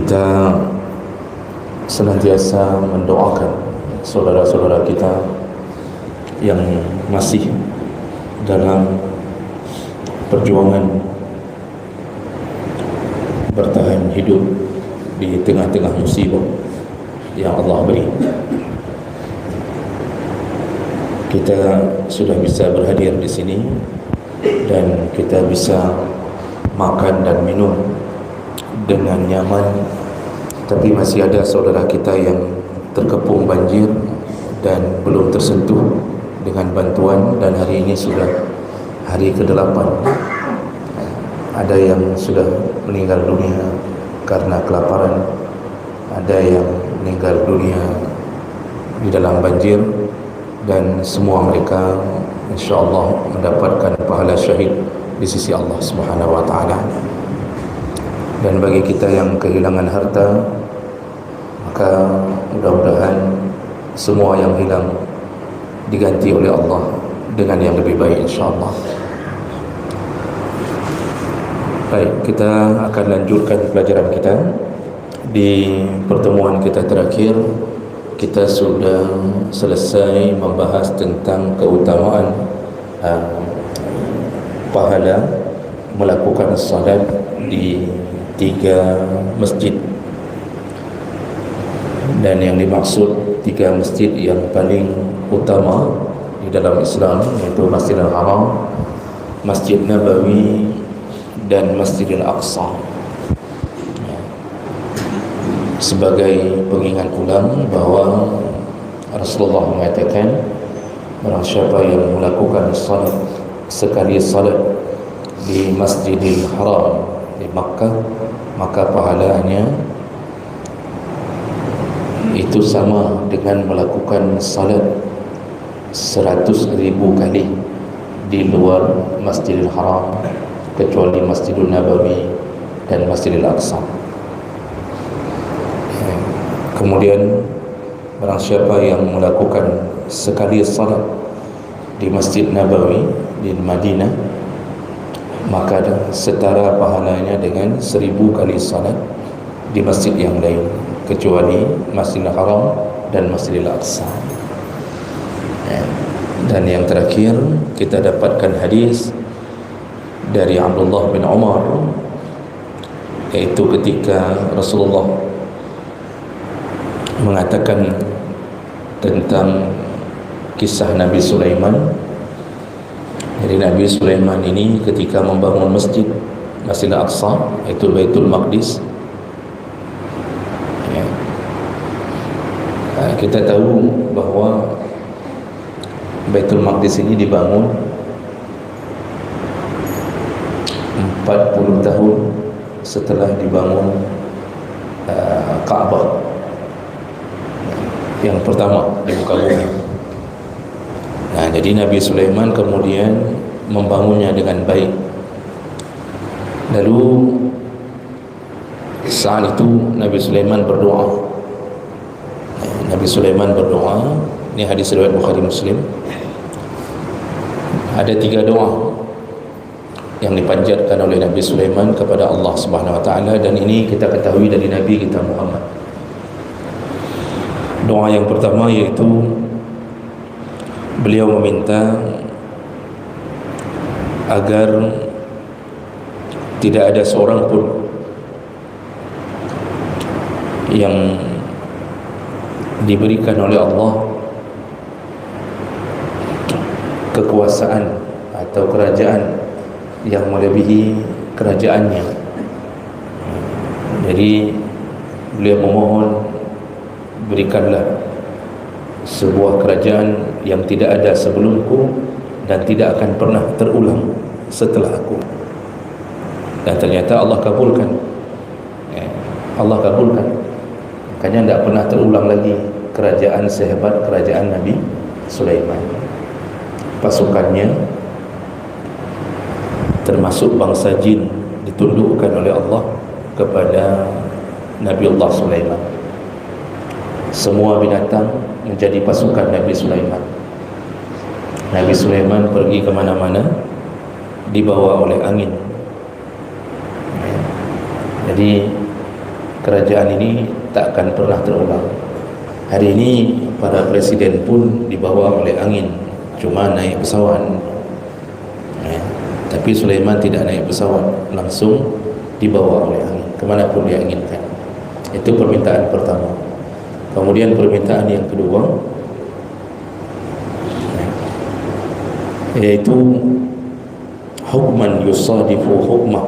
Kita senantiasa mendoakan saudara-saudara kita yang masih dalam perjuangan bertahan hidup di tengah-tengah musibah yang Allah beri. Kita sudah bisa berhadir di sini dan kita bisa makan dan minum dengan nyaman, tapi masih ada saudara kita yang terkepung banjir dan belum tersentuh dengan bantuan, dan hari ini sudah hari ke-8. Ada yang sudah meninggal dunia karena kelaparan, ada yang meninggal dunia di dalam banjir, dan semua mereka insyaAllah mendapatkan pahala syahid di sisi Allah Subhanahu wa ta'ala. Dan bagi kita yang kehilangan harta, maka mudah-mudahan semua yang hilang diganti oleh Allah dengan yang lebih baik insyaAllah. Baik, kita akan lanjutkan pelajaran kita. Di pertemuan kita terakhir, kita sudah selesai membahas tentang keutamaan pahala melakukan salat di 3 masjid, dan yang dimaksud 3 masjid yang paling utama di dalam Islam, yaitu Masjidil Haram, Masjid Nabawi, dan Masjidil Aqsa. Sebagai pengingat ulang bahawa Rasulullah mengatakan, barang siapa yang melakukan salat sekali salat di Masjidil Haram di Makkah, maka pahalanya itu sama dengan melakukan salat 100,000 kali di luar Masjidil Haram, kecuali Masjidul Nabawi dan Masjidil Aqsa. Kemudian barang siapa yang melakukan sekali salat di Masjid Nabawi di Madinah, maka setara pahalanya dengan 1,000 kali salat di masjid yang lain, kecuali Masjidil Haram dan Masjidil Aqsa. Dan yang terakhir, kita dapatkan hadis dari Abdullah bin Umar, yaitu ketika Rasulullah mengatakan tentang kisah Nabi Sulaiman. Jadi Nabi Sulaiman ini ketika membangun masjid Masjidil Aqsa, iaitu Baitul Maqdis, kita tahu bahawa Baitul Maqdis ini dibangun 40 tahun setelah dibangun Kaabah yang pertama di muka bumi. Nah, jadi Nabi Sulaiman kemudian membangunnya dengan baik. Lalu saat itu Nabi Sulaiman berdoa. Nabi Sulaiman berdoa. Ini hadis riwayat Bukhari Muslim. Ada 3 doa yang dipanjatkan oleh Nabi Sulaiman kepada Allah Subhanahu wa taala, dan ini kita ketahui dari Nabi kita Muhammad. Doa yang pertama yaitu beliau meminta agar tidak ada seorang pun yang diberikan oleh Allah kekuasaan atau kerajaan yang melebihi kerajaannya. Jadi beliau memohon, berikanlah sebuah kerajaan yang tidak ada sebelumku dan tidak akan pernah terulang setelah aku. Dan ternyata Allah kabulkan. Allah kabulkan. Makanya tidak pernah terulang lagi kerajaan sehebat kerajaan Nabi Sulaiman. Pasukannya termasuk bangsa jin ditundukkan oleh Allah kepada Nabi Allah Sulaiman. Semua binatang menjadi pasukan Nabi Sulaiman. Nabi Sulaiman pergi ke mana-mana dibawa oleh angin. Jadi kerajaan ini tak akan pernah terulang. Hari ini para presiden pun dibawa oleh angin, cuma naik pesawat. Tapi Sulaiman tidak naik pesawat, langsung dibawa oleh angin kemana pun dia inginkan. Itu permintaan pertama. Kemudian permintaan yang kedua, yaitu hukman yusadifu hukmah.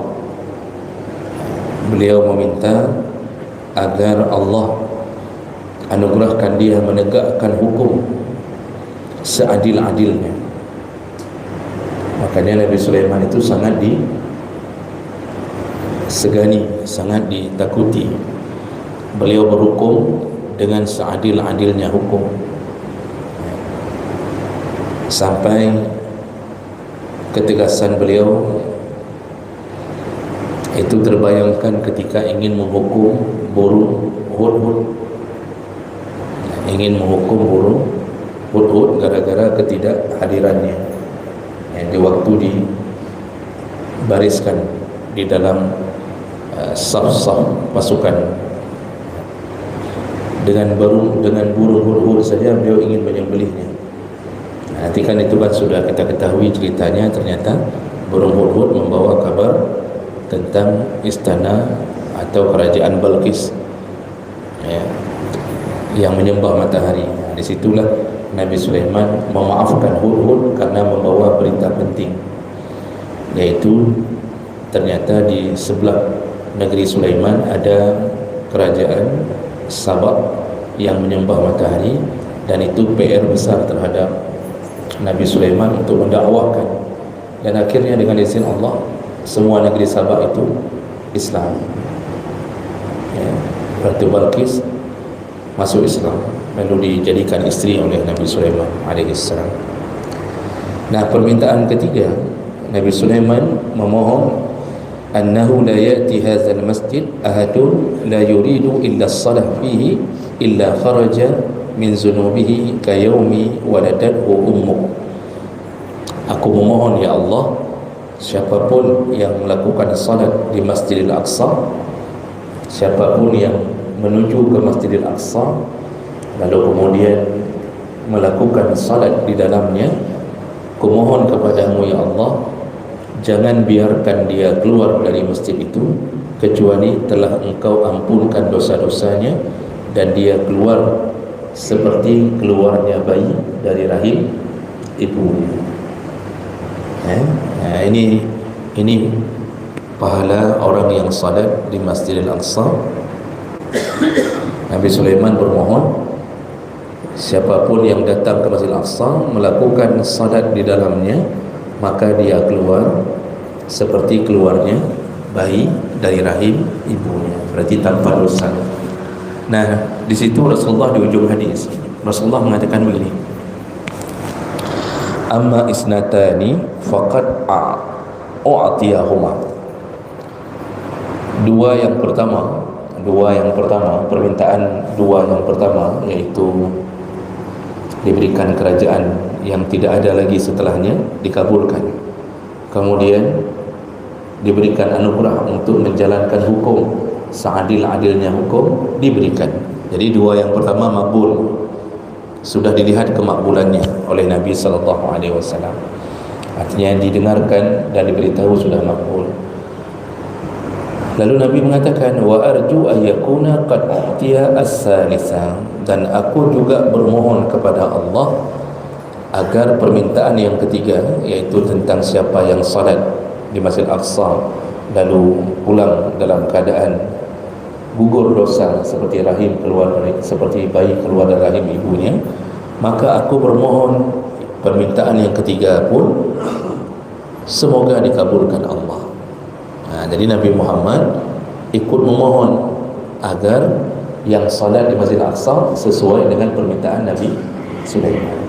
Beliau meminta agar Allah anugerahkan dia menegakkan hukum seadil-adilnya. Makanya Nabi Sulaiman itu sangat disegani, sangat ditakuti. Beliau berhukum dengan seadil-adilnya hukum, sampai ketegasan beliau itu terbayangkan ketika ingin menghukum burung hudhud. Ingin menghukum burung hudhud gara-gara ketidakhadirannya di waktu dibariskan di dalam saf-saf pasukan. Dengan burung hudhud saja beliau ingin menyembelihnya. Nanti kan itu kan sudah kita ketahui ceritanya. Ternyata burung hudhud membawa kabar tentang istana atau kerajaan Balqis yang menyembah matahari. Disitulah Nabi Sulaiman memaafkan hudhud karena membawa berita penting, yaitu ternyata di sebelah negeri Sulaiman ada kerajaan Sabak yang menyembah matahari, dan itu PR besar terhadap Nabi Sulaiman untuk mendakwahkan. Dan akhirnya dengan izin Allah semua negeri Sabak itu Islam. Ratu Balqis masuk Islam, lalu dijadikan isteri oleh Nabi Sulaiman alaihissalam. Nah, permintaan ketiga, Nabi Sulaiman memohon annahu la ya'ti hadzal masjid ahadun la yuridu illa as-salah fihi illa kharaja min zunubihi ka yaumi waladathu ummuh. Aku memohon ya Allah, siapapun yang melakukan salat di Masjidil Aqsa, siapapun yang menuju ke Masjidil Aqsa lalu kemudian melakukan salat di dalamnya, kumohon kepadamu ya Allah, jangan biarkan dia keluar dari masjid itu kecuali telah engkau ampunkan dosa-dosanya dan dia keluar seperti keluarnya bayi dari rahim ibunya. Ini pahala orang yang salat di Masjidil Aqsa. Nabi Sulaiman bermohon, siapapun yang datang ke Masjidil Aqsa melakukan salat di dalamnya, maka dia keluar seperti keluarnya bayi dari rahim ibunya, berarti tanpa dosa. Nah, di situ Rasulullah di ujung hadis, Rasulullah mengatakan begini, amma isnatani faqad a'tiyahuma. Dua yang pertama, permintaan dua yang pertama, yaitu diberikan kerajaan yang tidak ada lagi setelahnya, dikabulkan. Kemudian diberikan anugerah untuk menjalankan hukum seadil-adilnya hukum, diberikan. Jadi dua yang pertama makbul, sudah dilihat kemakbulannya oleh Nabi SAW. Artinya didengarkan dan diberitahu sudah makbul. Lalu Nabi mengatakan, wa arju ayyakuna qad u'tiya as-salisa, dan aku juga bermohon kepada Allah agar permintaan yang ketiga, yaitu tentang siapa yang salat di Masjid Aqsa lalu pulang dalam keadaan gugur dosa seperti seperti bayi keluar dari rahim ibunya, maka aku bermohon permintaan yang ketiga pun semoga dikabulkan Allah. Jadi Nabi Muhammad ikut memohon agar yang salat di Masjid Aqsa sesuai dengan permintaan Nabi Sulaiman.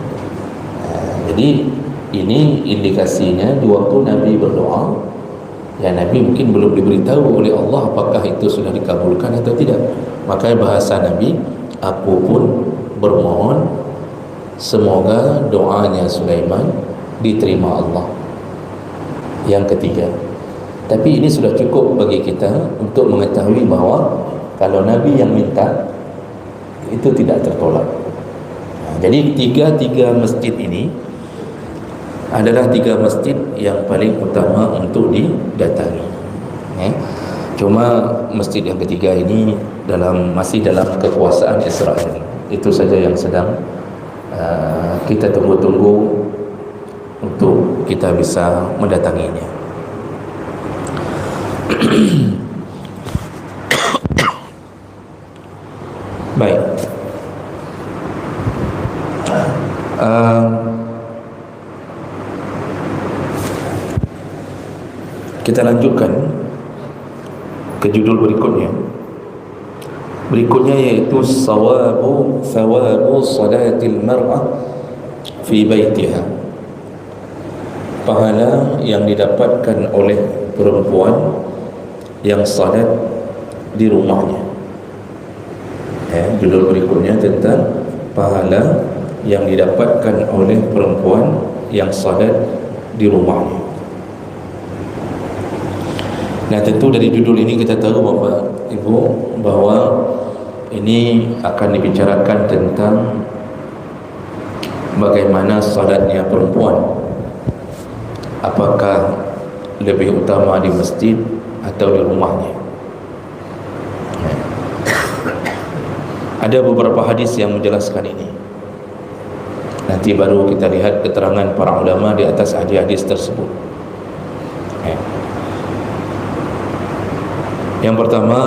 Jadi ini indikasinya di waktu Nabi berdoa, ya Nabi mungkin belum diberitahu oleh Allah apakah itu sudah dikabulkan atau tidak. Maka bahasa Nabi, aku pun bermohon semoga doanya Sulaiman diterima Allah. Yang ketiga. Tapi ini sudah cukup bagi kita untuk mengetahui bahawa Kalau Nabi yang minta, itu tidak tertolak. Jadi tiga masjid ini adalah tiga masjid yang paling utama untuk didatangi. Cuma masjid yang ketiga ini masih dalam kekuasaan Israel. Itu saja yang sedang kita tunggu-tunggu untuk kita bisa mendatanginya. Baik. Kita lanjutkan ke judul berikutnya. Berikutnya yaitu thawabu salatil mar'ah fi baitiha. Pahala yang didapatkan oleh perempuan yang salat di rumahnya. Judul berikutnya tentang pahala yang didapatkan oleh perempuan yang salat di rumahnya. Nah, tentu dari judul ini kita tahu Bapak Ibu bahwa ini akan dibicarakan tentang bagaimana salatnya perempuan. Apakah lebih utama di masjid atau di rumahnya? Ada beberapa hadis yang menjelaskan ini. Nanti baru kita lihat keterangan para ulama di atas hadis tersebut. Yang pertama,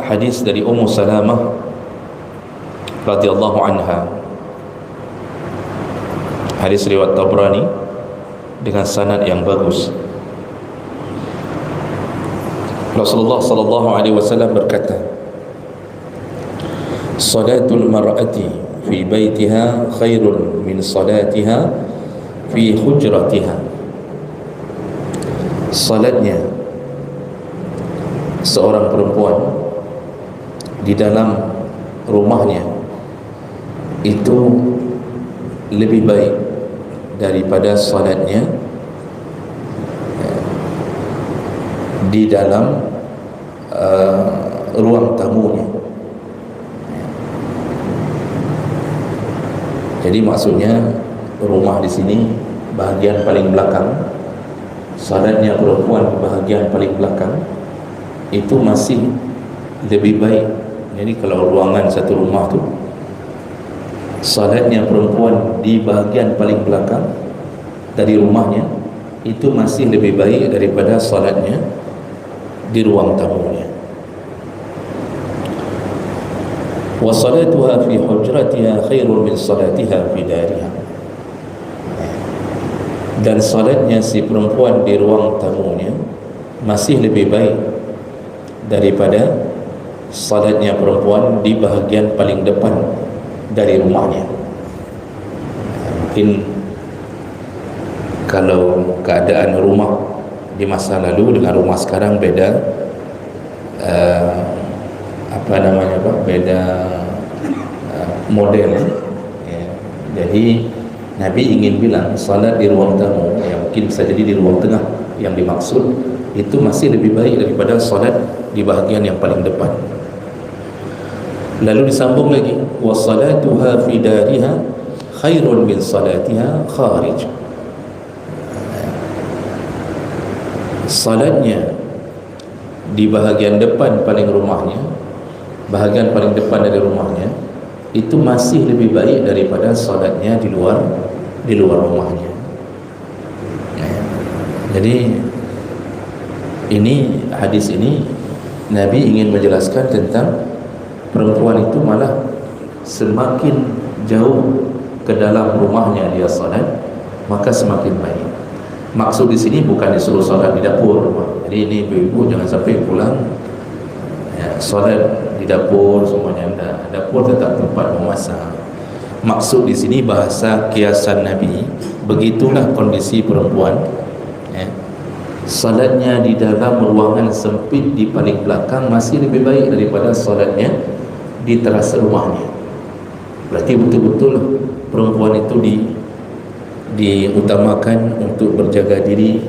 hadis dari Ummu Salamah radhiyallahu anha. Hadis riwayat Tabrani dengan sanad yang bagus. Rasulullah sallallahu alaihi wasallam berkata, "Salatul mar'ati fi baitiha khairun min salatiha fi hujratiha." Salatnya seorang perempuan di dalam rumahnya itu lebih baik daripada salatnya di dalam ruang tamunya. Jadi maksudnya rumah di sini bahagian paling belakang, salatnya perempuan di bahagian paling belakang itu masih lebih baik. Jadi kalau ruangan satu rumah tu salatnya perempuan di bahagian paling belakang dari rumahnya itu masih lebih baik daripada salatnya di ruang tamunya. Wa salatuha fi hujratiha khairun min salatiha fi dariha. Dan salatnya si perempuan di ruang tamunya masih lebih baik daripada salatnya perempuan di bahagian paling depan dari rumahnya. Mungkin kalau keadaan rumah di masa lalu dengan rumah sekarang beda, beda model. Jadi Nabi ingin bilang salat di ruang tamu yang mungkin bisa jadi di ruang tengah yang dimaksud itu masih lebih baik daripada salat di bahagian yang paling depan. Lalu disambung lagi, wa salatuha fi dariha khairun min salatiha kharij. Salatnya di bahagian depan paling rumahnya, bahagian paling depan dari rumahnya itu masih lebih baik daripada salatnya di luar rumahnya. Jadi hadis ini Nabi ingin menjelaskan tentang perempuan itu malah semakin jauh ke dalam rumahnya dia salat, maka semakin baik. Maksud di sini bukan disuruh salat di dapur rumah. Jadi ini ibu-ibu jangan sampai pulang salat di dapur semuanya. Dapur tetap tempat memasak. Maksud di sini bahasa kiasan Nabi, begitulah kondisi perempuan. Salatnya di dalam ruangan sempit di paling belakang masih lebih baik daripada salatnya di teras rumahnya. Berarti betul-betul perempuan itu diutamakan untuk berjaga diri,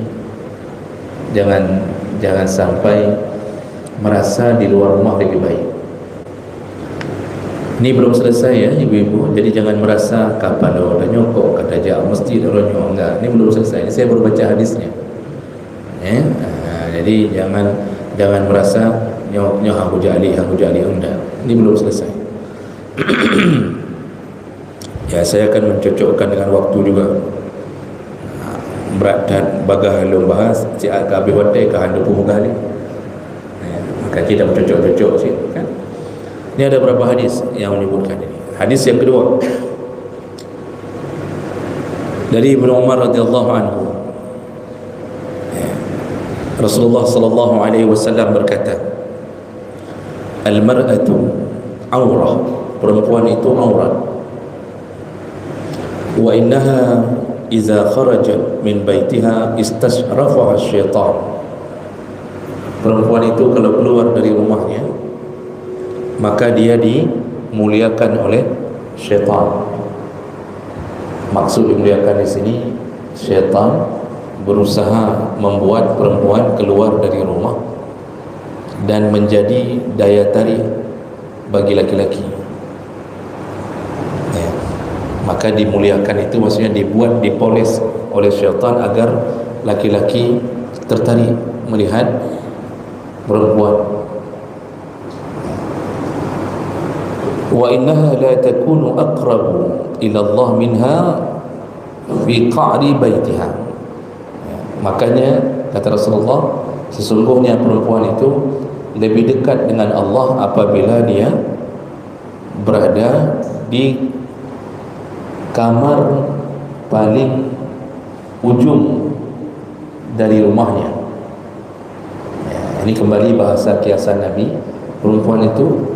jangan sampai merasa di luar rumah lebih baik. Ini belum selesai ya ibu-ibu, jadi jangan merasa kapan dah nyokok kata je mesti dah nyokok, enggak, ini belum selesai. Ini saya baru baca hadisnya ya. Jadi jangan merasa nyok aku jali enggak, ini belum selesai. Ya, saya akan mencocokkan dengan waktu juga. Berat dan bagah belum bahas si akabi hotel ke handu pumugali ya, maka kita mencocok-cocok sih kan. Ini ada beberapa hadis yang menyebutkan ini. Hadis yang kedua dari Ibnu Umar radhiyallahu anhu, Rasulullah sallallahu alaihi wasallam berkata, al-mar'atu aurah, perempuan itu aurat, wa innaha idza kharajat min baitiha istashrafaha syaitan. Perempuan itu kalau keluar dari rumahnya maka dia dimuliakan oleh syaitan. Maksud dimuliakan di sini, syaitan berusaha membuat perempuan keluar dari rumah dan menjadi daya tarik bagi laki-laki ya. Maka dimuliakan itu maksudnya dipoles oleh syaitan agar laki-laki tertarik melihat perempuan. Wa innaha la takunu aqrabu ila Allah minha fi qa'ri baitiha. Makanya kata Rasulullah, sesungguhnya perempuan itu lebih dekat dengan Allah apabila dia berada di kamar paling ujung dari rumahnya ya. Ini kembali bahasa kiasan Nabi, perempuan itu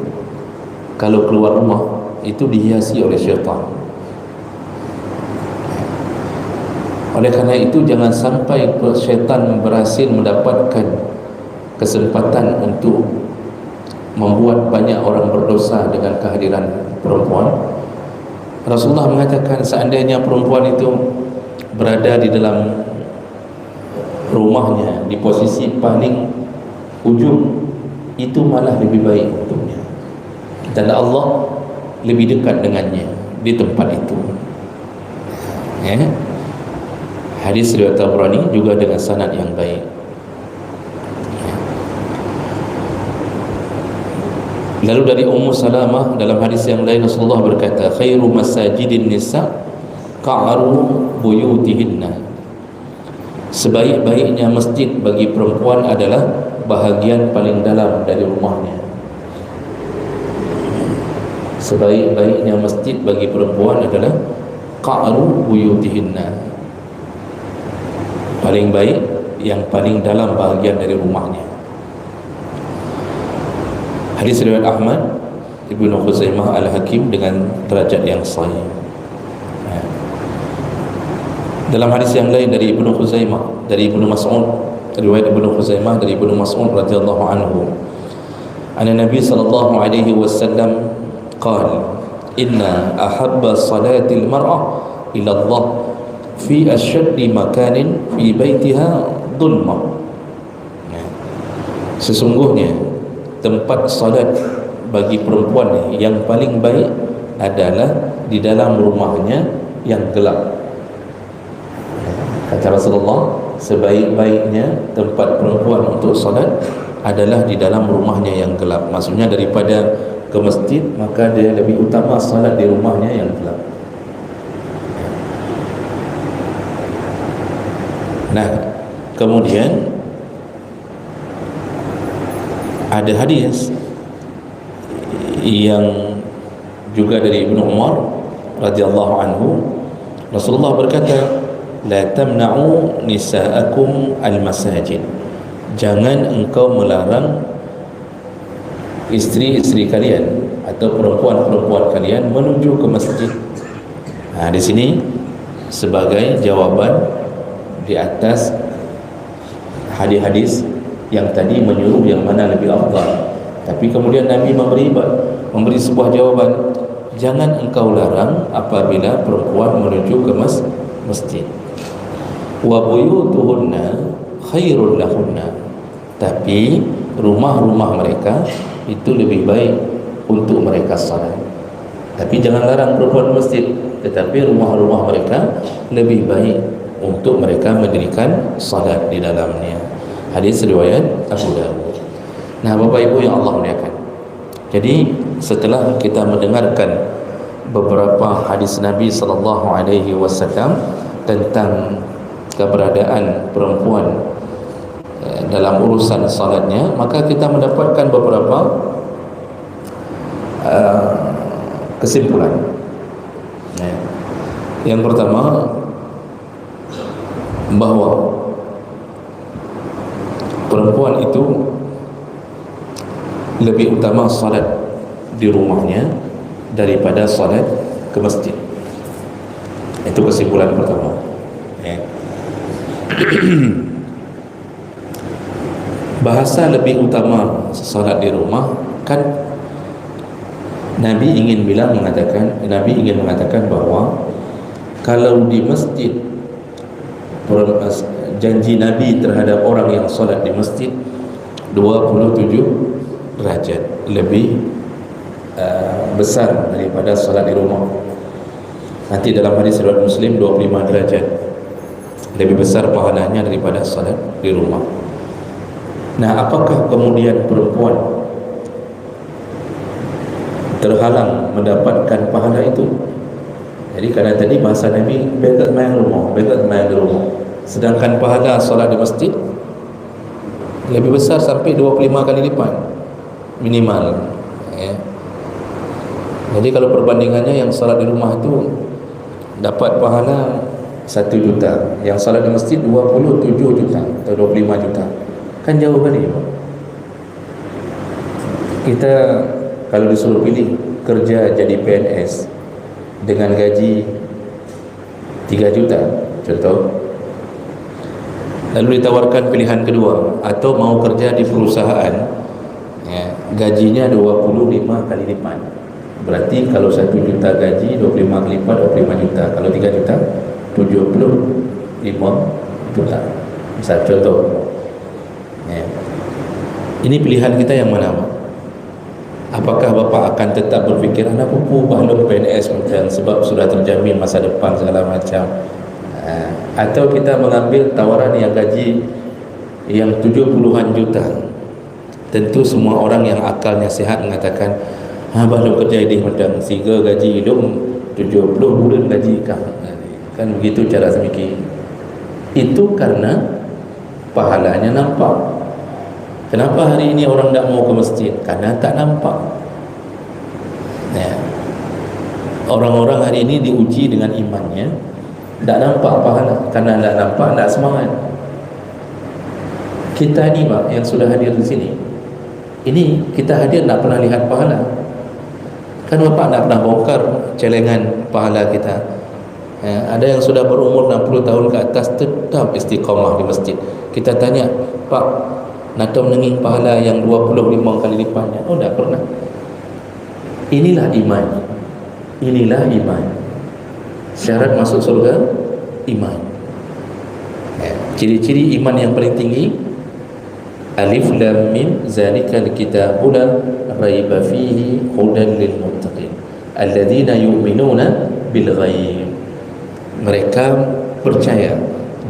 kalau keluar rumah itu dihiasi oleh syaitan. Oleh karena itu jangan sampai syaitan berhasil mendapatkan kesempatan untuk membuat banyak orang berdosa dengan kehadiran perempuan. Rasulullah mengatakan seandainya perempuan itu berada di dalam rumahnya di posisi paling ujung, itu malah lebih baik untuknya, dan Allah lebih dekat dengannya di tempat itu ya. Hadis riwayat Tabrani juga dengan sanad yang baik ya. Lalu dari Ummu Salamah dalam hadis yang lain Rasulullah berkata, khairu masajidin nisa ka'aru buyutihinna. Sebaik-baiknya masjid bagi perempuan adalah bahagian paling dalam dari rumahnya. Sebaik-baiknya masjid bagi perempuan adalah qa'ru buyutihinna, paling baik yang paling dalam bahagian dari rumahnya. Hadis riwayat Ahmad, Ibnu Khuzaimah, Al-Hakim dengan derajat yang sahih. Dalam hadis yang lain dari Ibnu Khuzaimah, dari Ibnu Mas'ud, riwayat Ibnu Khuzaimah dari Ibnu Mas'ud radhiyallahu anhu, anna Nabi sallallahu alaihi wasallam qala, inna ahabba salatil mar'ah ila Allah fi asyaddi makanin fi baitiha dhulma. Sesungguhnya tempat salat bagi perempuan yang paling baik adalah di dalam rumahnya yang gelap. Kata Rasulullah, sebaik-baiknya tempat perempuan untuk salat adalah di dalam rumahnya yang gelap. Maksudnya daripada ke masjid, maka dia lebih utama salat di rumahnya yang gelap. Nah, kemudian ada hadis yang juga dari Ibnu Umar radhiyallahu anhu, Rasulullah berkata, la tamna'u nisa'akum al-masajid. Jangan engkau melarang istri-istri kalian atau perempuan-perempuan kalian menuju ke masjid. Nah, di sini sebagai jawaban di atas hadis-hadis yang tadi menyuruh yang mana lebih afdal. Tapi kemudian Nabi memberi sebuah jawaban, jangan engkau larang apabila perempuan menuju ke masjid. Wa buyutuhunna khairul lahunna. Tapi rumah-rumah mereka itu lebih baik untuk mereka salat. Tapi jangan larang perempuan masjid, tetapi rumah-rumah mereka lebih baik untuk mereka mendirikan salat di dalamnya. Hadis riwayat Abu Dawud. Nah, Bapak Ibu yang Allah muliakan, jadi setelah kita mendengarkan beberapa hadis Nabi SAW tentang keberadaan perempuan dalam urusan salatnya, maka kita mendapatkan beberapa kesimpulan. Yang pertama, bahawa perempuan itu lebih utama salat di rumahnya daripada salat ke masjid. Itu kesimpulan pertama. Bahasa lebih utama salat di rumah, kan Nabi ingin mengatakan bahawa kalau di masjid, janji Nabi terhadap orang yang solat di masjid 27 derajat lebih besar daripada solat di rumah. Nanti dalam hadis riwayat Muslim 25 derajat lebih besar pahalanya daripada solat di rumah. Nah, apakah kemudian perempuan terhalang mendapatkan pahala itu? Jadi karena tadi bahasa Nabi begat main rumah, sedangkan pahala solat di masjid lebih besar sampai 25 kali lipat minimal, ya. Jadi kalau perbandingannya, yang solat di rumah itu dapat pahala 1 juta, yang solat di masjid 27 juta atau 25 juta. Kan jauh kali, Pak. Kita kalau disuruh pilih kerja jadi PNS dengan gaji 3 juta contoh, lalu ditawarkan pilihan kedua, atau mau kerja di perusahaan, ya, gajinya 25 kali lipat, berarti kalau 1 juta gaji 25 kali lipat 25 juta, kalau 3 juta 75 juta, misal contoh, ya. Ini pilihan kita yang mana, Pak? Apakah Bapak akan tetap berfikir anak pupu bahlum PNS macam sebab sudah terjamin masa depan segala macam, atau kita mengambil tawaran yang gaji yang 70-an juta? Tentu semua orang yang akalnya sihat mengatakan, bahlum kerja ini macam siga gaji hidung 70 bulan gaji kan begitu cara semikir. Itu karena pahalanya nampak. Kenapa hari ini orang tak mau ke masjid? Karena tak nampak, ya. Orang-orang hari ini diuji dengan imannya, tak nampak pahala. Karena tak nampak, tak semangat. Kita ni, Pak, yang sudah hadir di sini, ini kita hadir tak pernah lihat pahala. Kan Bapak tak pernah bongkar celengan pahala kita, ya. Ada yang sudah berumur 60 tahun ke atas tetap istiqamah di masjid. Kita tanya, Pak, atau menenging pahala yang 25 kali lipatnya? Oh, tak pernah. Inilah iman. Inilah iman. Syarat masuk surga, iman. Ciri-ciri iman yang paling tinggi, alif lam mim zalikal kitabul la raiba fihi hudan lil muttaqin alladzina yu'minuna bil ghaib. Mereka percaya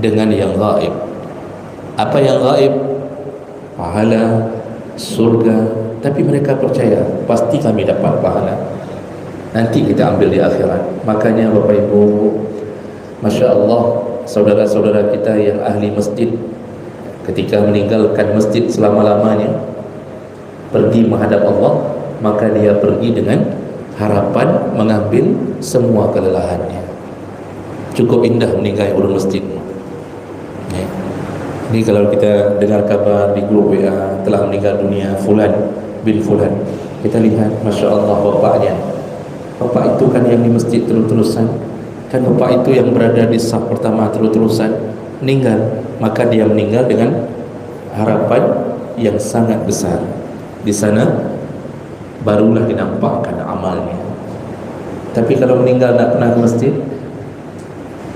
dengan yang gaib. Apa yang gaib? Pahala, surga. Tapi mereka percaya pasti kami dapat pahala, nanti kita ambil di akhirat. Makanya Bapak Ibu, Masya Allah, saudara-saudara kita yang ahli masjid, ketika meninggalkan masjid selama-lamanya pergi menghadap Allah, maka dia pergi dengan harapan mengambil semua kelelahannya. Cukup indah meninggal ulun masjid, ya. Ini kalau kita dengar kabar di grup WA telah meninggal dunia Fulan bin Fulan, kita lihat, Masya Allah, bapaknya. Bapak itu kan yang di masjid terus-terusan, kan bapak itu yang berada di saf pertama terus-terusan, meninggal. Maka dia meninggal dengan harapan yang sangat besar. Di sana barulah dinampakkan amalnya. Tapi kalau meninggal tak pernah ke masjid,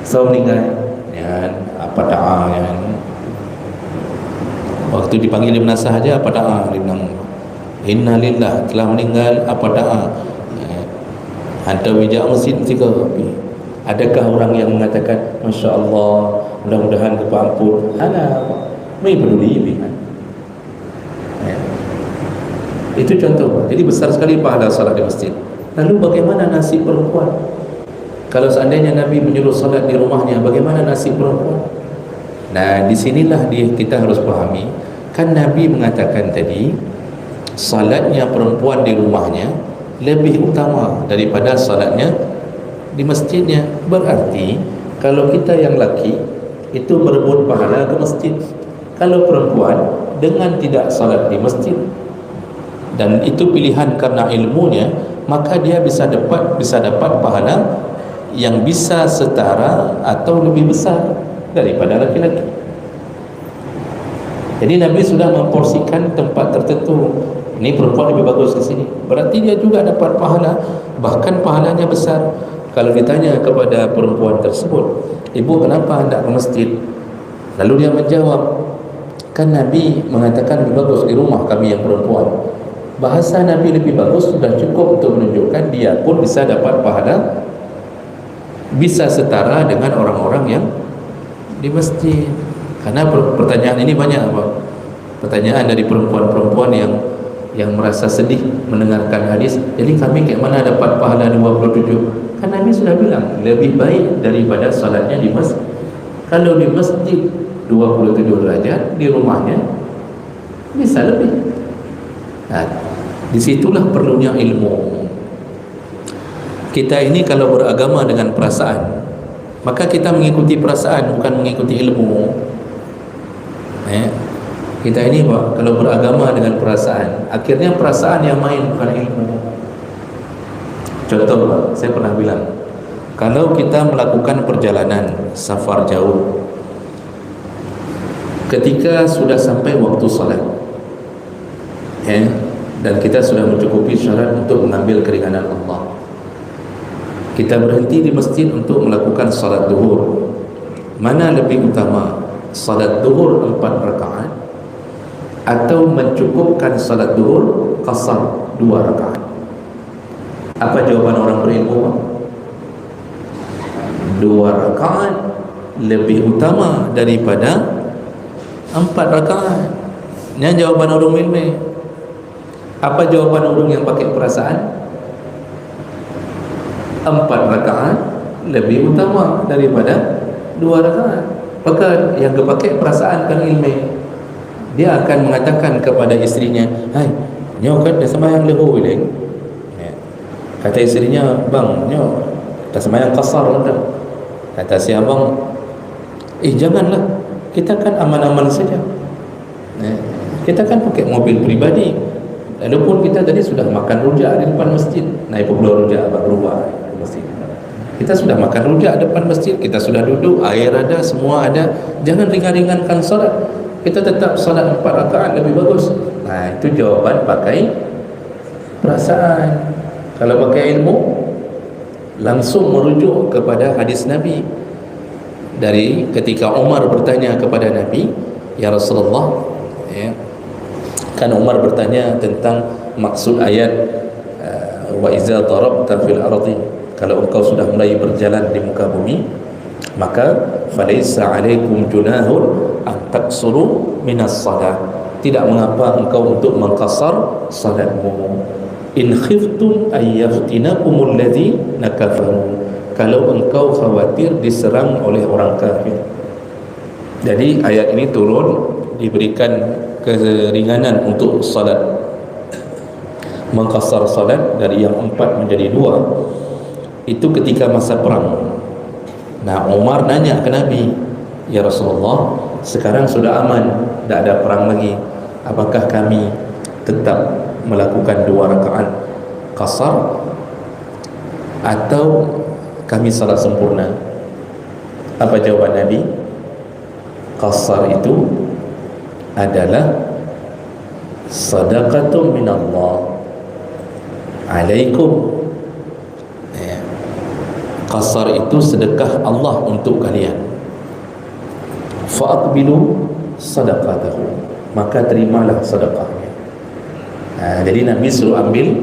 meninggal ya, apa da'a ya. Waktu dipanggil jenazah saja apa da'a, dia bilang innalillah, telah meninggal, apa da'a, ya. Hantar bijak masjid mesti ke api. Adakah orang yang mengatakan Masya Allah, mudah-mudahan kau ampun? Alah, mai peduli kan? Ya. Itu contoh. Jadi besar sekali pahala salat di masjid. Lalu bagaimana nasib perempuan? Kalau seandainya Nabi menyuruh salat di rumahnya, bagaimana nasib perempuan? Nah, disinilah kita harus pahami. Kan Nabi mengatakan tadi, salatnya perempuan di rumahnya lebih utama daripada salatnya di masjidnya. Berarti kalau kita yang laki itu berebut pahala ke masjid, kalau perempuan dengan tidak salat di masjid dan itu pilihan karena ilmunya, maka dia bisa dapat pahala yang bisa setara atau lebih besar daripada laki-laki. Jadi Nabi sudah memporsikan tempat tertentu. Ini perempuan lebih bagus ke sini, berarti dia juga dapat pahala, bahkan pahalanya besar. Kalau ditanya kepada perempuan tersebut, ibu kenapa hendak ke masjid? Lalu dia menjawab, kan Nabi mengatakan lebih bagus di rumah kami yang perempuan. Bahasa Nabi lebih bagus sudah cukup untuk menunjukkan dia pun bisa dapat pahala, bisa setara dengan orang-orang yang di masjid. Karena pertanyaan ini banyak, Pak. Pertanyaan dari perempuan-perempuan yang merasa sedih mendengarkan hadis. Jadi kami kayak mana dapat pahala 27? Kan Nabi sudah bilang lebih baik daripada salatnya di masjid. Kalau di masjid 27 derajat, di rumahnya bisa lebih. Nah, disitulah perlunya ilmu. Kita ini kalau beragama dengan perasaan, maka kita mengikuti perasaan, bukan mengikuti ilmu. Kita ini Pak, kalau beragama dengan perasaan, akhirnya perasaan yang main, bukan ilmu. Contoh Pak, saya pernah bilang, kalau kita melakukan perjalanan safar jauh, ketika sudah sampai waktu salat, dan kita sudah mencukupi syarat untuk mengambil keringanan Allah, kita berhenti di masjid untuk melakukan salat duhur. Mana lebih utama, salat duhur 4 rakaat atau mencukupkan salat duhur qasar 2 rakaat? Apa jawaban orang berilmu? 2 rakaat lebih utama daripada 4 rakaat. Ini jawaban orang ilmu. Apa jawaban orang yang pakai perasaan? 4 rakaat lebih utama daripada 2 rakaat. Maka yang pakai perasaan kan ilmu, dia akan mengatakan kepada istrinya, hai, nyo kan dah sembahyang lahu ni. Kata istrinya, bang, nyo dah sembahyang qasar dah. Kata si abang, janganlah, kita kan aman-aman saja. Kita kan pakai mobil pribadi. Lalu pun kita tadi sudah makan rujak di depan masjid. Naik pulau rujak berubah masjid. Kita sudah makan rujak depan masjid, kita sudah duduk, air ada, semua ada. Jangan ringan-ringankan solat. Kita tetap solat 4 rakaat lebih bagus. Nah, itu jawaban pakai perasaan. Kalau pakai ilmu, langsung merujuk kepada hadis Nabi. Dari ketika Umar bertanya kepada Nabi, ya Rasulullah, kan Umar bertanya tentang maksud ayat wa iza darabta fil ardi, kalau engkau sudah mulai berjalan di muka bumi, maka falaisa alaikum junahun an taksuru minas salat, tidak mengapa engkau untuk mengqasar salatmu. In khiftum ayyaftinakumul ladzina kafaru, kalau engkau khawatir diserang oleh orang kafir. Jadi ayat ini turun diberikan keringanan untuk salat, mengqasar salat dari yang 4 menjadi 2. Itu ketika masa perang. Nah, Umar nanya ke Nabi, ya Rasulullah, sekarang sudah aman, tidak ada perang lagi, apakah kami tetap melakukan 2 rakaat qasar atau kami salat sempurna? Apa jawaban Nabi? Qasar itu adalah sadaqatun minallah alaikum. Qasar itu sedekah Allah untuk kalian. Fa'aqbilu sadaqatahu, maka terimalah sedekahnya. Jadi Nabi suruh ambil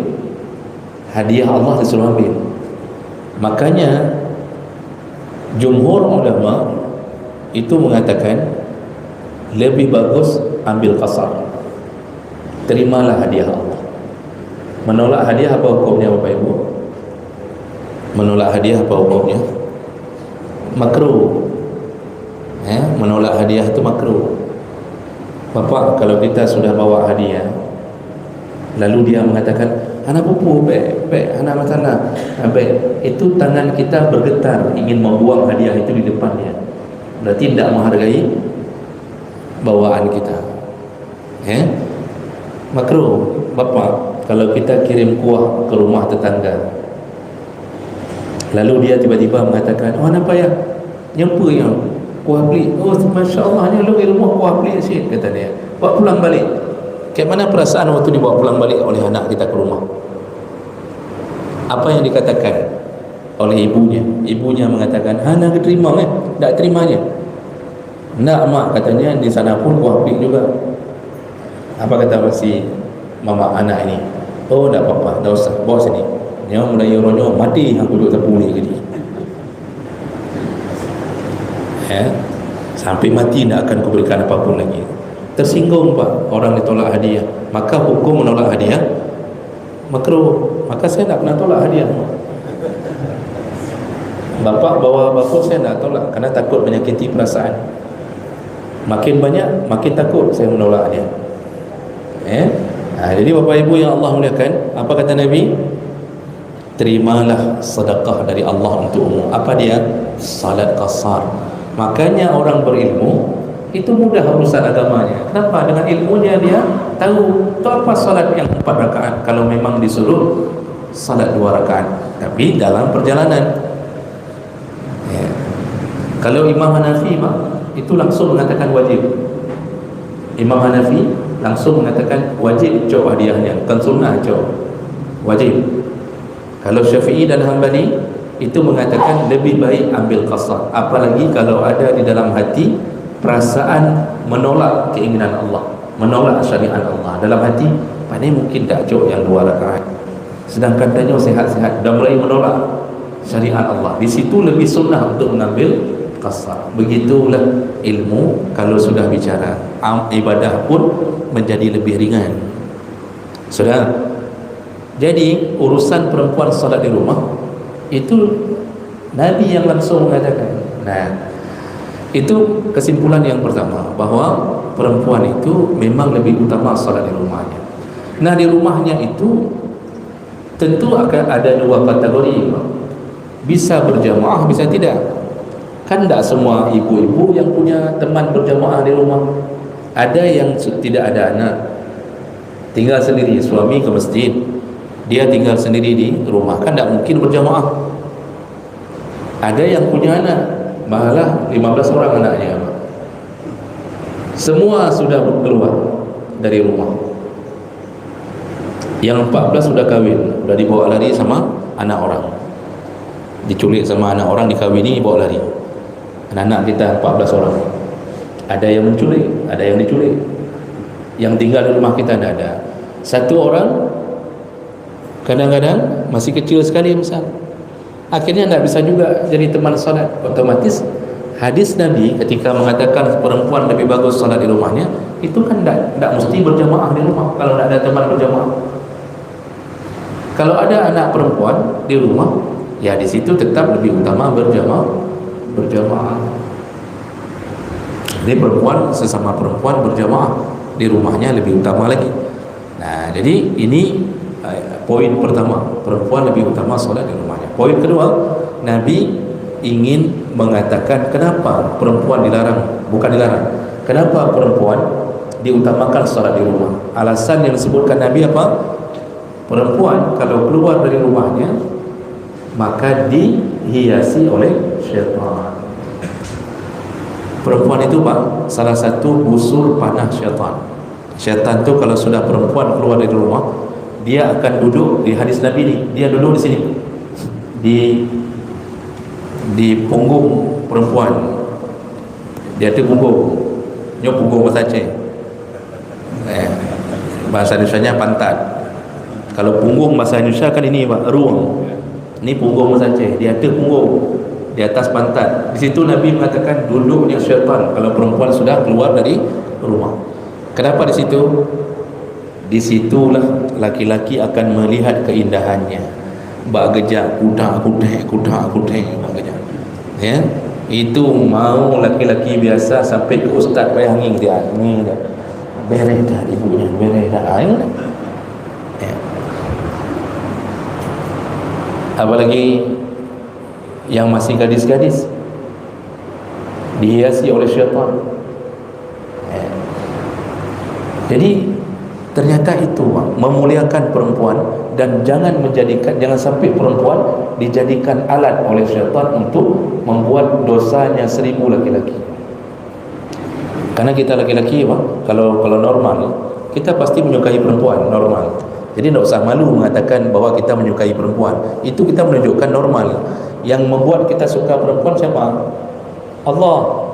hadiah Allah, disuruh ambil. Makanya jumhur ulama itu mengatakan lebih bagus ambil qasar. Terimalah hadiah Allah. Menolak hadiah apa hukumnya Bapak Ibu? Menolak hadiah apa hukumnya? Makruh. Menolak hadiah itu makruh. Bapak, kalau kita sudah bawa hadiah lalu dia mengatakan anak pupu anak masalah, itu tangan kita bergetar ingin membuang hadiah itu di depannya, berarti tidak menghargai bawaan kita. Makruh. Bapak, kalau kita kirim kuah ke rumah tetangga lalu dia tiba-tiba mengatakan, oh apa ya, nyampa yang kuah pelik, oh Masya Allah, ni lu di rumah kuah pelik asyik, kata dia, bawa pulang balik. Kayak mana perasaan waktu dibawa pulang balik oleh anak kita ke rumah? Apa yang dikatakan oleh ibunya? Ibunya mengatakan, nak terima tak terimanya. Nak mak, katanya di sana pun kuah pelik juga. Apa kata si mama anak ini? Oh tak apa-apa, tak usah, bawa sini. Dia mulai ronyo, mati aku duduk tepu ni ke dia. Sampai mati tak akan kuberikan apapun lagi. Tersinggung Pak, orang ditolak hadiah. Maka hukum menolak hadiah makruh. Maka saya tak pernah tolak hadiah. Bapak bawa bapuk, saya tak tolak kerana takut menyakiti perasaan. Makin banyak, makin takut saya menolak hadiah. Jadi Bapak Ibu yang Allah muliakan, apa kata Nabi? Terimalah sedekah dari Allah untukmu. Apa dia? Salat qasar. Makanya orang berilmu itu mudah urusan agamanya. Kenapa? Dengan ilmunya dia tahu itu apa salat yang 4 rakaat kalau memang disuruh salat 2 rakaat, tapi dalam perjalanan. Kalau Imam Hanafi itu langsung mengatakan wajib. Imam Hanafi langsung mengatakan wajib jawab hadiahnya, bukan sunnah jawab, wajib. Kalau Syafi'i dan Hanbali itu mengatakan lebih baik ambil qasar, apalagi kalau ada di dalam hati perasaan menolak keinginan Allah, menolak syariat Allah. Dalam hati pandai mungkin tak jawab yang 2 rakaat, sedangkan tanya sehat-sehat dah mulai menolak syariat Allah. Di situ lebih sunnah untuk mengambil qasar. Begitulah ilmu kalau sudah bicara ibadah pun menjadi lebih ringan. Sudah. Jadi urusan perempuan salat di rumah itu Nabi yang langsung mengatakan. Itu kesimpulan yang pertama, bahawa perempuan itu memang lebih utama salat di rumahnya. Di rumahnya itu tentu akan ada 2 kategori, bisa berjamaah, bisa tidak. Kan tidak semua ibu-ibu yang punya teman berjamaah di rumah. Ada yang tidak ada anak, tinggal sendiri, suami ke masjid, dia tinggal sendiri di rumah, kan tidak mungkin berjamaah. Ada yang punya anak, malah 15 orang anaknya, semua sudah keluar dari rumah. Yang 14 sudah kahwin, sudah dibawa lari sama anak orang, diculik sama anak orang, dikahwini, bawa lari. Anak-anak kita 14 orang, ada yang menculik, ada yang diculik. Yang tinggal di rumah kita tidak ada. Satu orang kadang-kadang masih kecil sekali misal, akhirnya tidak bisa juga jadi teman salat. Otomatis hadis Nabi ketika mengatakan perempuan lebih bagus salat di rumahnya, itu kan tidak mesti berjamaah di rumah kalau tidak ada teman berjamaah. Kalau ada anak perempuan di rumah, ya di situ tetap lebih utama berjamaah. Jadi perempuan sesama perempuan berjamaah di rumahnya lebih utama lagi. Jadi ini poin pertama, perempuan lebih utama solat di rumahnya. Poin kedua, Nabi ingin mengatakan kenapa perempuan dilarang, bukan dilarang, kenapa perempuan diutamakan solat di rumah. Alasan yang disebutkan Nabi apa? Perempuan kalau keluar dari rumahnya maka dihiasi oleh syaitan. Perempuan itu salah satu busur panah syaitan. Syaitan itu kalau sudah perempuan keluar dari rumah, dia akan duduk di hadis Nabi ni, dia duduk di sini, di punggung perempuan. Dia tu punggung, nyo punggung bahasa Aceh, bahasa Indonesianya pantat. Kalau punggung bahasa Indonesia kan ini ruang. Ni punggung saja, dia ada punggung di atas pantat. Di situ Nabi mengatakan duduknya syaitan kalau perempuan sudah keluar dari rumah. Kenapa di situ? Di situlah laki-laki akan melihat keindahannya. Bak gejak kuda, ya. Itu mau laki-laki biasa sampai ke ustaz bayangin dia ni dah. Beres dah ibunya, beres dah. Ya. Apalagi yang masih gadis-gadis dihiasi oleh syaitan. Jadi ternyata itu memuliakan perempuan, dan jangan sampai perempuan dijadikan alat oleh syaitan untuk membuat dosanya 1000 laki-laki. Karena kita laki-laki kalau normal kita pasti menyukai perempuan normal. Jadi tidak usah malu mengatakan bahwa kita menyukai perempuan. Itu kita menunjukkan normal. Yang membuat kita suka perempuan siapa? Allah.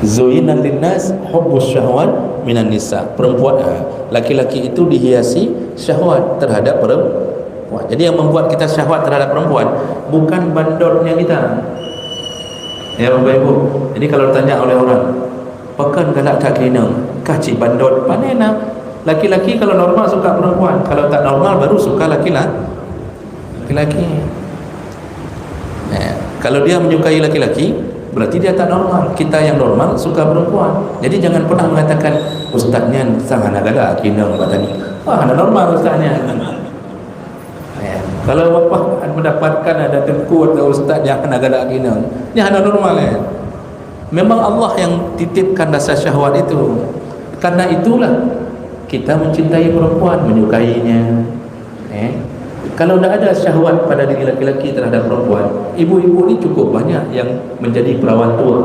Zuyyina linnas hubbus syahwat minan nisa. Perempuan, laki-laki itu dihiasi syahwat terhadap perempuan. Jadi yang membuat kita syahwat terhadap perempuan bukan bandotnya kita. Ya Bapak Ibu. Jadi kalau ditanya oleh orang, "Pakan galak tak kena? Kacik bandot panena?" Laki-laki kalau normal suka perempuan, kalau tak normal baru suka laki-laki. Kalau dia menyukai laki-laki, berarti dia tak normal. Kita yang normal suka perempuan. Jadi jangan pernah mengatakan ustaznya sangat agak kena batani. Ada normal ustaznya. Kalau bapa mendapatkan ada tengku atau ustaz yang agak kena, dia ada normal. Memang Allah yang titipkan rasa syahwat itu. Karena itulah kita mencintai perempuan, menyukainya. Kalau tidak ada syahwat pada diri laki-laki terhadap perempuan, ibu-ibu ni cukup banyak yang menjadi perawan tua.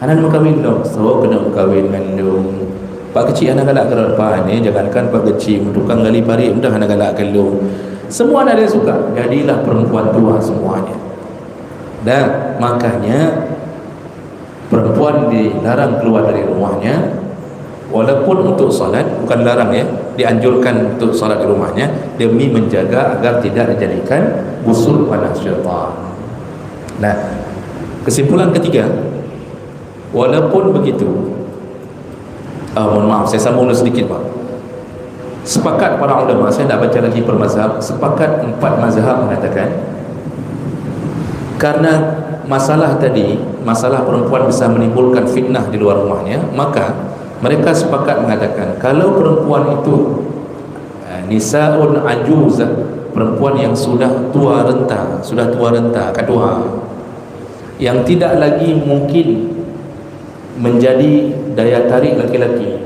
Anak nak kahwin dong, so kena kahwin ngandung. Pak kecil anak galak kerana ni, jangankan pak kecil, tukang gali parit mudah anak galak kelung. Semua anak dia suka, jadilah perempuan tua semuanya. Dan makanya perempuan dilarang keluar dari rumahnya. Walaupun untuk salat, bukan larang ya, dianjurkan untuk salat di rumahnya demi menjaga agar tidak dijadikan usul panas syaitan. Nah, kesimpulan ketiga, walaupun begitu, mohon maaf saya sambung sedikit Pak. Sepakat para ulama, saya nak baca lagi per mazhab, sepakat 4 mazhab mengatakan karena masalah tadi, masalah perempuan bisa menimbulkan fitnah di luar rumahnya, maka mereka sepakat mengatakan kalau perempuan itu nisaun ajuz, perempuan yang sudah tua renta, kadua, yang tidak lagi mungkin menjadi daya tarik laki-laki,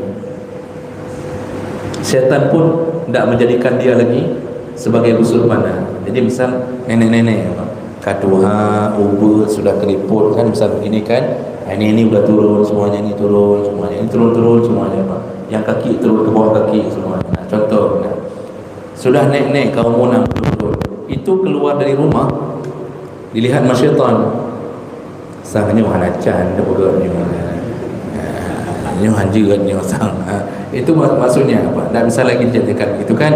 syaitan pun tidak menjadikan dia lagi sebagai usul panah. Jadi misal nenek-nenek kadua, ubur, sudah keriput kan, misal begini kan, ini udah turun semuanya, ini turun semuanya, ini turun semuanya Pak. Yang kaki turun ke bawah kaki semuanya. Contoh, sudah naik kaum munam turun, itu keluar dari rumah dilihat masyaitan. Sangnya hanacan dah bergerak ni hanjiran ni sang. Itu maksudnya apa? Tak bisa lagi dijadikan itu kan.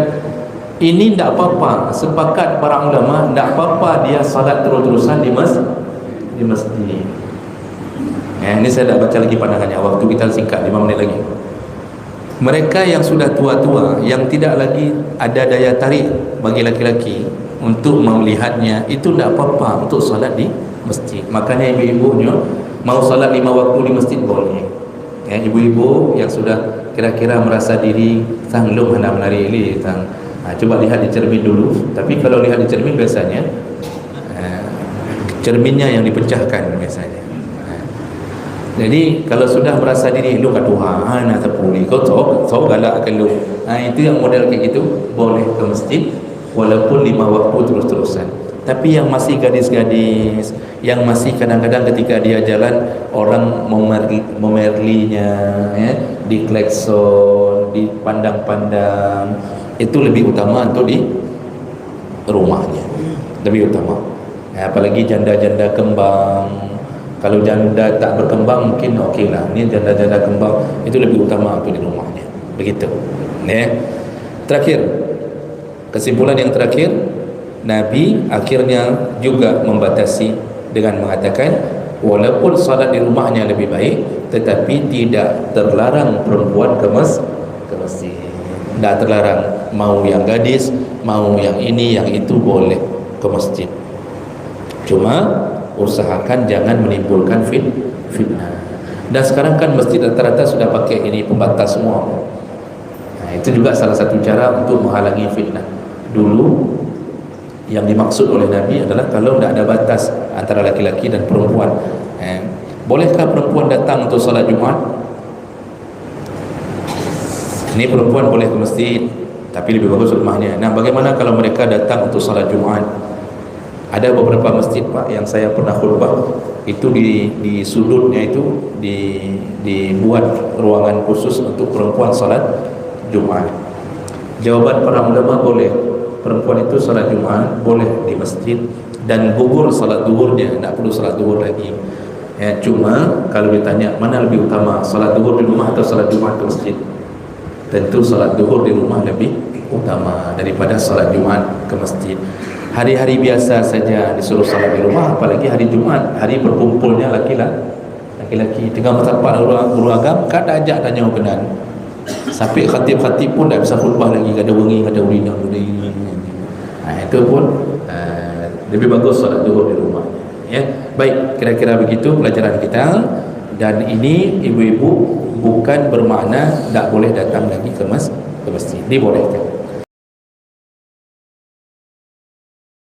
Ini tak apa-apa, sepakat para ulama tak apa-apa dia salat terus-terusan di masjid. Ini saya dah baca lagi pandangannya, waktu kita singkat 5 minit lagi. Mereka yang sudah tua-tua, yang tidak lagi ada daya tarik bagi laki-laki untuk melihatnya, itu tidak apa-apa untuk salat di masjid. Makanya ibu-ibunya mau salat 5 waktu di masjid boleh. Ibu-ibu yang sudah kira-kira merasa diri sanglum hendak menari ini, coba lihat di cermin dulu. Tapi kalau lihat di cermin biasanya cerminnya yang dipecahkan biasanya. Jadi kalau sudah merasa diri lu kat Tuhan atau puli kau tahu galak akan lu. Itu yang model kayak gitu boleh ke masjid walaupun 5 waktu terus-terusan. Tapi yang masih gadis-gadis, yang masih kadang-kadang ketika dia jalan orang memerlinya, di klakson, dipandang-pandang, itu lebih utama untuk di rumahnya, lebih utama. Apalagi janda-janda kembang. Kalau janda tak berkembang mungkin okey lah. Ini janda-janda kembang itu lebih utama untuk di rumahnya. Begitu. Terakhir, Kesimpulan yang terakhir, Nabi akhirnya juga membatasi dengan mengatakan walaupun salat di rumahnya lebih baik, tetapi tidak terlarang perempuan ke masjid. Tidak terlarang, mau yang gadis, mau yang ini, yang itu boleh ke masjid. Cuma usahakan jangan menimbulkan fitnah. Dan sekarang kan masjid rata-rata sudah pakai ini pembatas semua. Nah, itu juga salah satu cara untuk menghalangi fitnah. Dulu yang dimaksud oleh Nabi adalah kalau tidak ada batas antara laki-laki dan perempuan, bolehkah perempuan datang untuk salat Jumaat? Ini perempuan boleh ke masjid, tapi lebih bagus rumahnya. Nah, bagaimana kalau mereka datang untuk salat Jumaat? Ada beberapa masjid, Pak, yang saya pernah khutbah, itu di sudutnya itu dibuat ruangan khusus untuk perempuan salat Jumaat. Jawaban para ulama, boleh. Perempuan itu salat Jumaat boleh di masjid dan gugur salat zuhurnya, tidak perlu salat zuhur lagi. Cuma kalau ditanya mana lebih utama, salat zuhur di rumah atau salat Jumaat ke masjid, tentu salat zuhur di rumah lebih utama daripada salat Jumaat ke masjid. Hari-hari biasa saja disuruh salat di rumah, apalagi hari Jumaat, hari berkumpulnya laki-laki. Tengah tempat guru agama kan ajak tanya kenan. Sampai khatib-khatib pun tak bisa khutbah lagi, kada wengi, kada urina. Itu pun lebih bagus solat zuhur di rumah. Ya, baik, kira-kira begitu pelajaran kita. Dan ini ibu-ibu bukan bermakna tak boleh datang lagi ke masjid, dibolehkan.